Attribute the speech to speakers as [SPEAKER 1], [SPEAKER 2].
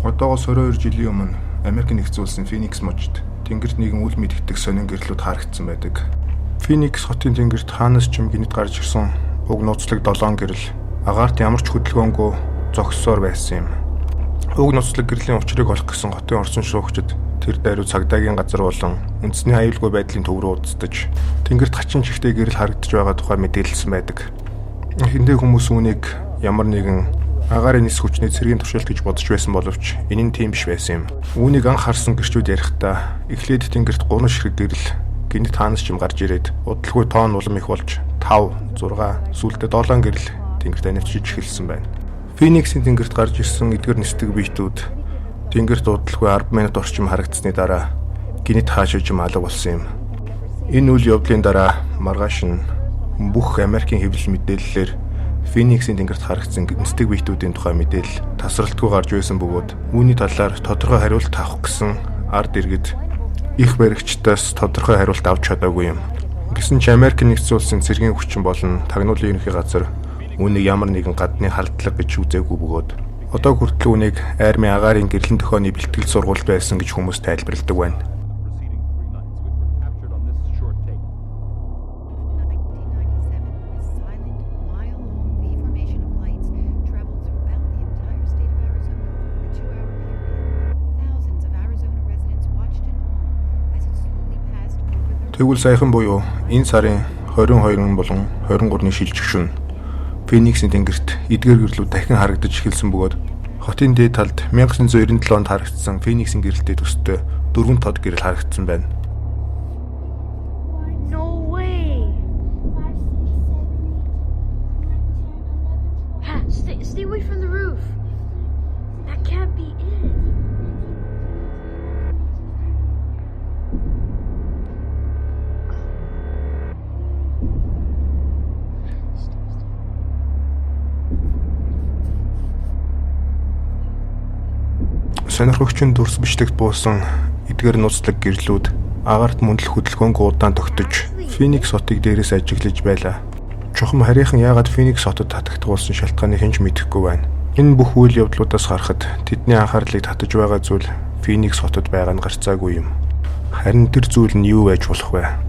[SPEAKER 1] Одоогоос 22 жилийн өмнө Америк нэгдсэн улсын Феникс мужид тэнгэрт нэгэн үл мэддэг сонин гэрлүүд харагдсан байдаг. Феникс хотын тэнгэрт хаанаас ч юм гинэт гарч ирсэн уг нууцлаг 7 гэрэл агаарт ямар ч хөдөлгөөнгүй зогссоор байсан юм. Уг нууцлаг гэрлийн учрыг олох гэсэн хотын орсон шүүгчид тэр дайруу цагдаагийн газар болон үндэсний аюулгүй байдлын төв рүү уудсдаж тэнгэрт хачин чихтэй гэрэл харагдаж байгаа тухай мэдээлсэн байдаг. Эхэндээ хүмүүс үүнийг ямар нэгэн агаарын нис хүчний цэргийн туршилт гэж бодож байсан боловч энэ нь тийм биш байсан юм. Үүнийг анх харсан гэрчүүд ярихдаа эхлээд тэнгэрт 3 ширхэг гэрэл гинэт хаанаас ч юм гарч ирээд удалгүй тоон улам их болж 5, 6, сүүлдээ 7 гэрэл тэнгэрт анивчиж эхэлсэн байна. Фениксийн тэнгэрт гарч ирсэн эдгэр нисдэг биетүүд тэнгэрт удалгүй 10 минут орчим харагдсны дараа гинэт хаашиж алга болсон юм. Энэ үйл явдлын дараа маргааш нь бүх Америкийн хэвлэл мэдээллээр Фениксийн тэнгэрт харагдсан гинцдэг биетүүдийн тухай мэдээлэл тасралтгүй гарч байсан бөгөөд үүний талаар тодорхой хариулт авах гэсэн ард иргэд их баригчдаас тодорхой хариулт авч чадаагүй юм. Гэсэн ч Америк нэгдсэн улсын цэргийн хүчин болон тагнуулын ерөнхий газар үүнийг ямар нэгэн гадны халдлага гэж үзээгүй бөгөөд одоо хүртэл үүнийг армийн агаарын гэрлэн төхөөний бэлтгэл сургууль байсан гэж хүмүүс тайлбарладаг байна. Тэгвэл саяхан буюу энэ сарын 22 болон 23-ны шилжих шөнө Фениксийн тэнгэрт эдгээр гэрлүүд дахин харагдаж эхэлсэн бөгөөд хотын дээд талд 1997 онд харагдсан Фениксийн гэрэлтэй төстэй 4 тод гэрэл харагдсан байна.
[SPEAKER 2] Stay away from the roof. That can't be it.
[SPEAKER 1] Сонирхогчийн дүрс бичлэгт буусан эдгээр нууцлаг гэрлүүд агаарт мөндлөх хөдөлгөөнгүй удаан тогтож Феникс хотыг дээрээс ажиглаж байлаа. Чухам харийнхан яагаад Феникс хотод татагдуулсан шалтгааныг хэн ч мэдэхгүй байна. Энэ бүх үйл явдлуудаас харахад тэдний анхаарлыг татаж байгаа зүйл Феникс хотод байгаа нь гарцаагүй юм. Харин тэр зүйл нь юу байж болох вэ?